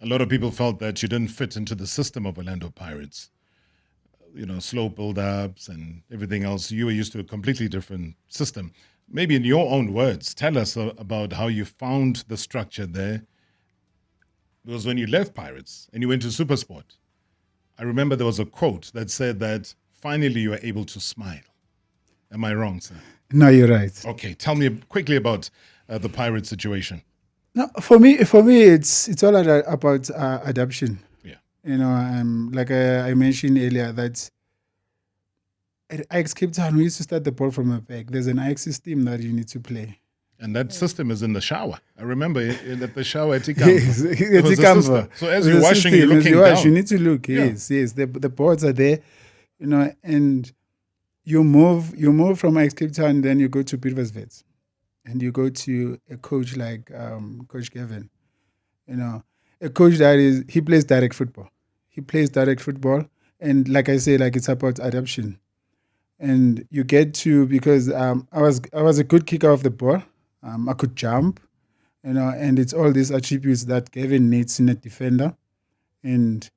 lot of people felt that you didn't fit into the system of Orlando Pirates. Slow build-ups and everything else. You were used to a completely different system. Maybe in your own words, tell us about how you found the structure there. Because when you left Pirates and you went to Supersport, I remember there was a quote that said that finally you were able to smile. Am I wrong, sir? No, you're right. Okay, tell me quickly about the Pirate situation? No, for me, it's all about adaptation. Yeah. Like I mentioned earlier, that at Ajax Cape Town, we used to start the ball from the back. There's an Ajax system that you need to play. And that system is in the shower. I remember at the shower at Yes, Ikamva. So as you're washing, you're looking down. You need to look. Yes. The boards are there, and you move from Ajax Cape Town, then you go to Pietermaritzburg, and you go to a coach like Coach Gavin. A coach he plays direct football. And like I say, like it's about adaptation. And you get to, because I was a good kicker of the ball. I could jump, and it's all these attributes that Gavin needs in a defender. And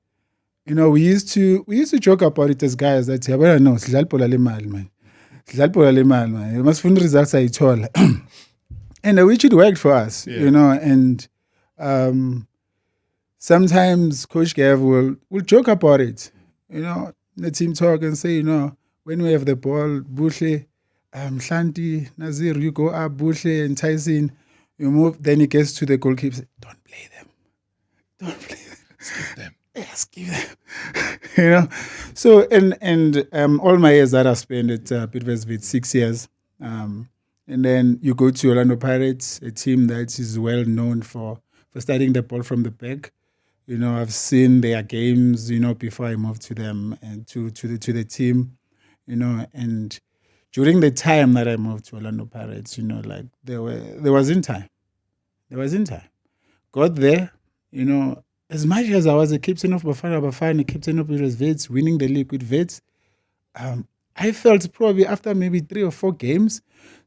we used to joke about it as guys that no, sidlala ibhola lemali man. Sidlala ibhola lemali man. You must find results ayithola. And which it worked for us, and sometimes Coach Gav will joke about it. The team talk and say, when we have the ball, Bushle, Shanti, Nazir, you go up, Bushle and Tyson, you move, then he gets to the goalkeeper, don't play them. Skip them. Yes, give them. So, and all my years that I spent at Pietermaritzburg, 6 years, and then you go to Orlando Pirates, a team that is well known for starting the ball from the back. I've seen their games, before I moved to them and to the team, and during the time that I moved to Orlando Pirates, like there was in time. Got there, as much as I was a captain of Bafana, a captain of Wits, winning the league with Wits, I felt probably after maybe 3 or 4 games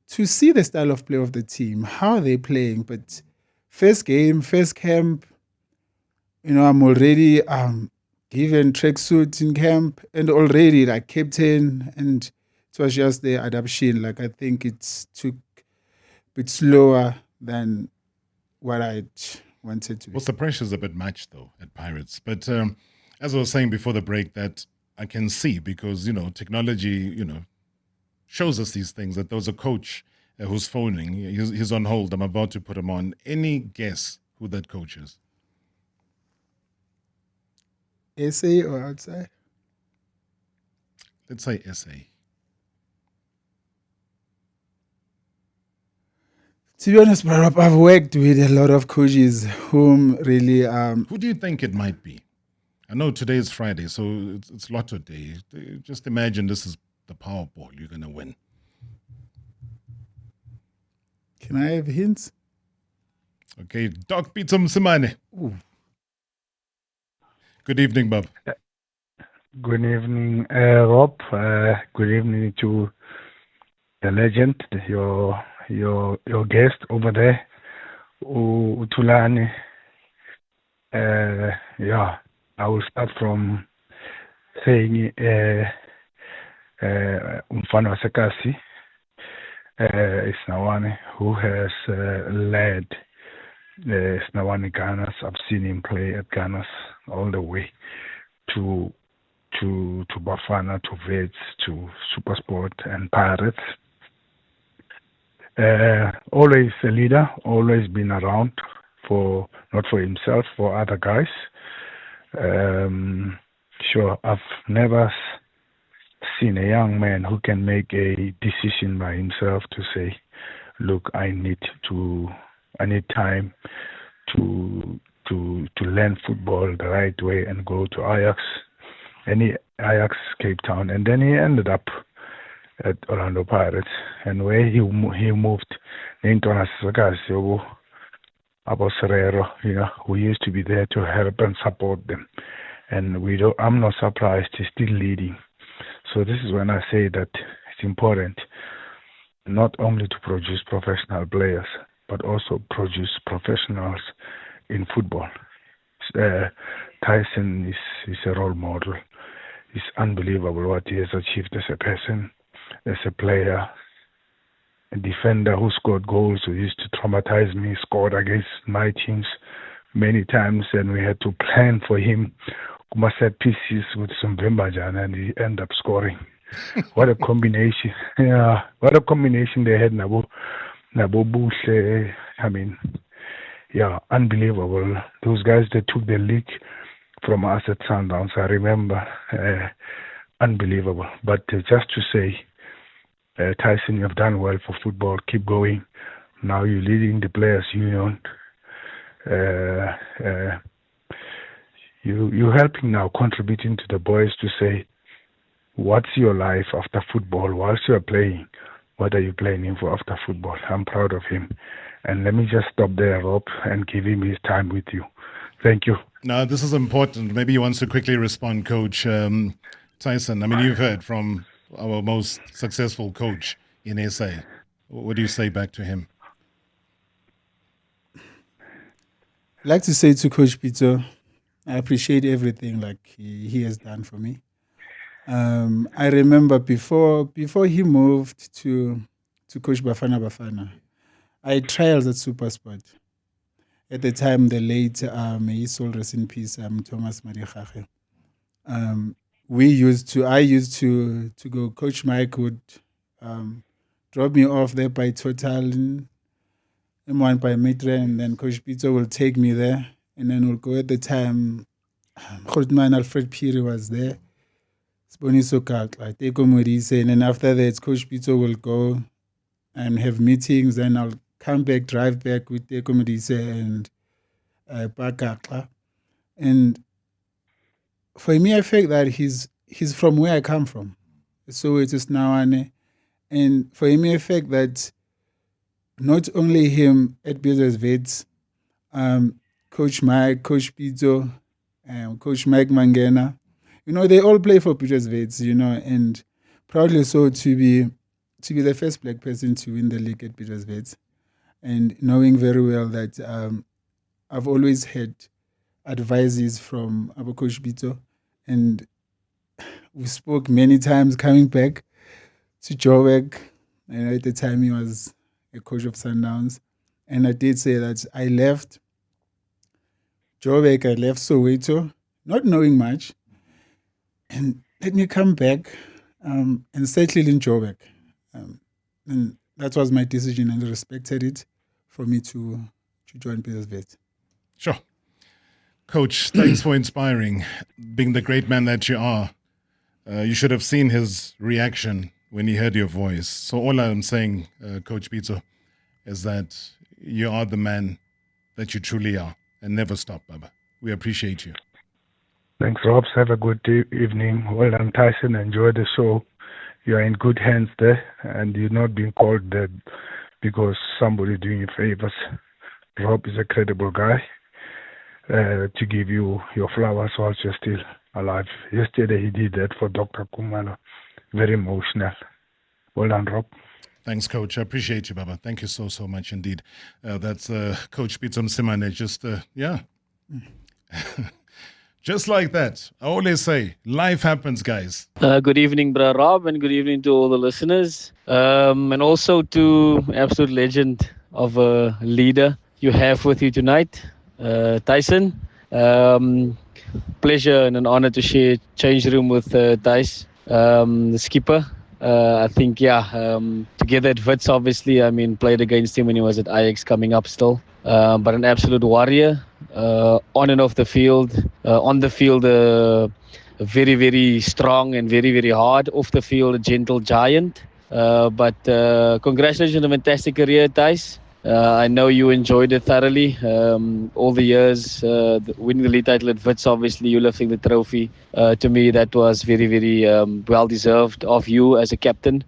to see the style of play of the team, how they're playing. But first game, first camp, I'm already given tracksuit in camp and already like captain, and it was just the adaptation. Like I think it took a bit slower than what I'd wanted to be. Well, the pressure's a bit much though at Pirates. But as I was saying before the break, that I can see because, technology, shows us these things, that there was a coach who's phoning. He's on hold. I'm about to put him on. Any guess who that coach is? SA or outside? Let's say SA. To be honest, bro, I've worked with a lot of coaches whom really... Who do you think it might be? I know today is Friday, so it's Lotto Day. Just imagine this is the Powerball you're going to win. Can I have hints? Okay, Doc Pizza Msimane. Good evening, Bob. Good evening, Rob. Good evening to the legend, your guest over there, Utulani. I will start from saying Umfano Sekasi is Snawane, who has led Snawane Gunners. I've seen him play at Gunners all the way to Bafana, to Vets, to Supersport and Pirates. Always a leader, always been around for, not for himself, for other guys. Sure, I've never seen a young man who can make a decision by himself to say, look, I need time to learn football the right way and go to Ajax Cape Town. And then he ended up at Orlando Pirates, and where he moved, who used to be there to help and support them. And I'm not surprised he's still leading. So this is when I say that it's important not only to produce professional players, but also produce professionals in football. Tyson is a role model. It's unbelievable what he has achieved as a person, as a player, a defender who scored goals, who used to traumatize me, scored against my teams many times, and we had to plan for him set pieces with some Vimbajan, and he ended up scoring. What a combination. Yeah, what a combination they had, Nabu Nabobuhle, I mean, yeah, unbelievable. Those guys that took the league from us at Sundowns, I remember, unbelievable. But just to say, Tyson, you've done well for football. Keep going. Now you're leading the Players Union. You're helping now, contributing to the boys to say, what's your life after football? Whilst you're playing, what are you planning for after football? I'm proud of him. And let me just stop there, Rob, and give him his time with you. Thank you. Now, this is important. Maybe he wants to quickly respond, Coach Tyson. I mean, you've heard from our most successful coach in SA. What do you say back to him? I'd like to say to Coach Peter, I appreciate everything like he has done for me. I remember before he moved to Coach Bafana, I had trials at Supersport. At the time, the late, may his soul rest in peace, Thomas Marichache. I used to go. Coach Mike would drop me off there by Total, M1 by Mitre, and then Coach Peter will take me there, and then we'll go. At the time, Khotman Alfred Piri was there. Sponiso Kakla, Teko Morise, and then after that, Coach Peter will go and have meetings, and I'll come back, drive back with Teko Morise and Pakakla. And for me, I feel that he's from where I come from. So it is now, and for me, I feel that not only him at Business Vets, Coach Mike, Coach Pito, Coach Mike Mangena, they all play for Business Vets, and proudly so to be the first black person to win the league at Business Vets, and knowing very well that I've always had advices from our Coach Pito, and we spoke many times coming back to Joburg. At the time he was a coach of Sundowns, and I did say that I left Joburg, I left Soweto, not knowing much, and let me come back and settle in Joburg. And that was my decision, and I respected it for me to join PSV. Sure. Coach, thanks for inspiring. Being the great man that you are, you should have seen his reaction when he heard your voice. So all I'm saying, Coach Pito, is that you are the man that you truly are, and never stop, Baba. We appreciate you. Thanks, Robs. Have a good evening. Well done, Tyson. Enjoy the show. You're in good hands there, and you're not being called dead because somebody doing you favors. Rob is a credible guy to give you your flowers whilst you're still alive. Yesterday he did that for Dr. Kumalo. Very emotional. Well done, Rob. Thanks, Coach. I appreciate you, Baba. Thank you so, so much indeed. That's Coach Pitom Simane. Just, yeah. Just like that. I always say, life happens, guys. Good evening, Bra Rob, and good evening to all the listeners. And also to absolute legend of a leader you have with you tonight, Tyson. Pleasure and an honor to share change room with Thys, the skipper. I think, together at Wits, obviously, played against him when he was at Ajax coming up still. But an absolute warrior, on and off the field. On the field, very, very strong and very, very hard. Off the field, a gentle giant. But congratulations on a fantastic career, Thys. I know you enjoyed it thoroughly. All the years, winning the league title at Wits, obviously, you lifting the trophy. To me, that was very, very well-deserved of you as a captain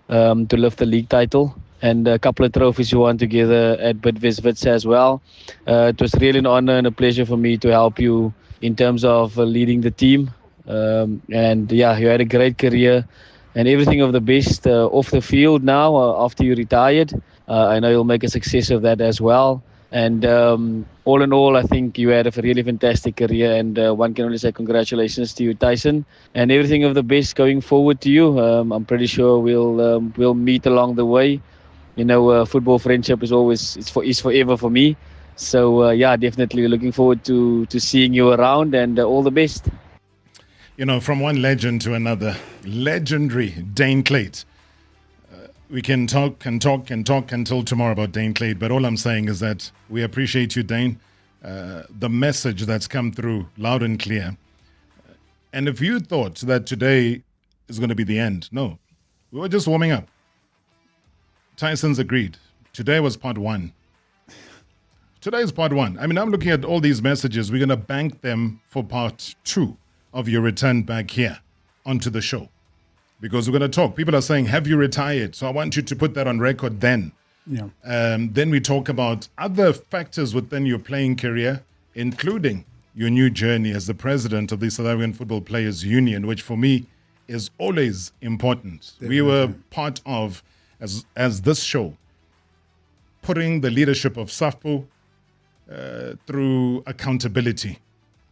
to lift the league title. And a couple of trophies you won together at Bidvest Wits as well. It was really an honor and a pleasure for me to help you in terms of leading the team. You had a great career and everything of the best off the field now after you retired. I know you'll make a success of that as well. And all in all, I think you had a really fantastic career, and one can only say congratulations to you, Tyson, and everything of the best going forward to you. I'm pretty sure we'll meet along the way. Football friendship is forever for me. So definitely looking forward to seeing you around, and all the best. From one legend to another, legendary Dane Clayt. We can talk until tomorrow about Dane Clade, but all I'm saying is that we appreciate you, Dane. The message that's come through loud and clear. And if you thought that today is going to be the end, no. We were just warming up. Tyson's agreed. Today was part one. Today is part one. I mean, I'm looking at all these messages. We're going to bank them for part two of your return back here onto the show. Because we're going to talk. People are saying, have you retired? So I want you to put that on record then. Yeah. Then we talk about other factors within your playing career, including your new journey as the president of the South African Football Players Union, which for me is always important. Definitely. We were part of, as this show, putting the leadership of SAFPO through accountability.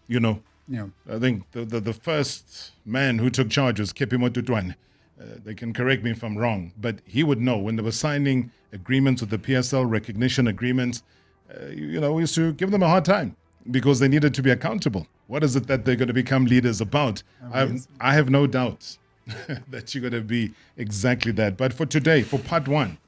You know, Yeah. I think the first man who took charge was Kepi Motutwane. They can correct me if I'm wrong, but he would know when they were signing agreements with the PSL, recognition agreements, we used to give them a hard time because they needed to be accountable. What is it that they're going to become leaders about? I have no doubt that you're going to be exactly that. But for today, for part one,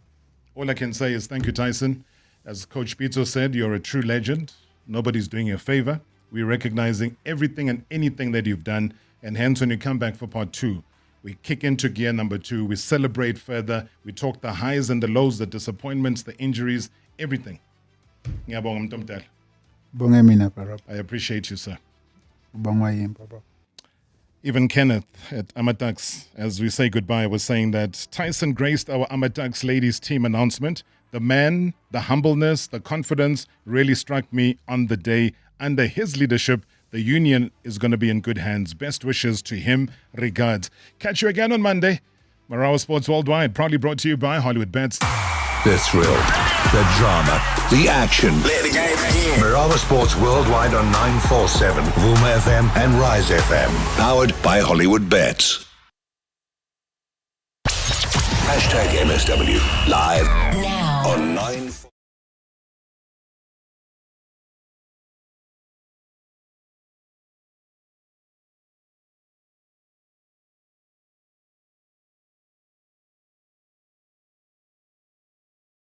all I can say is thank you, Tyson. As Coach Pizzo said, you're a true legend. Nobody's doing you a favor. We're recognizing everything and anything that you've done. And hence, when you come back for part two, we kick into gear number 2. We celebrate further. We talk the highs and the lows, the disappointments, the injuries, everything. Ngiyabonga Mntomdala. Bonge mina, Papa. I appreciate you, sir. Bongwa yini, Papa. Even Kenneth at Amatax, as we say goodbye, was saying that Tyson graced our Amatax ladies team announcement. The man, the humbleness, the confidence really struck me on the day. Under his leadership, the union is going to be in good hands. Best wishes to him. Regards. Catch you again on Monday. Marawa Sports Worldwide, proudly brought to you by Hollywood Bets. The thrill, the drama, the action. Let the game begin. Marawa Sports Worldwide on 947, Vuma FM and Rise FM. Powered by Hollywood Bets. #MSW live now on 9.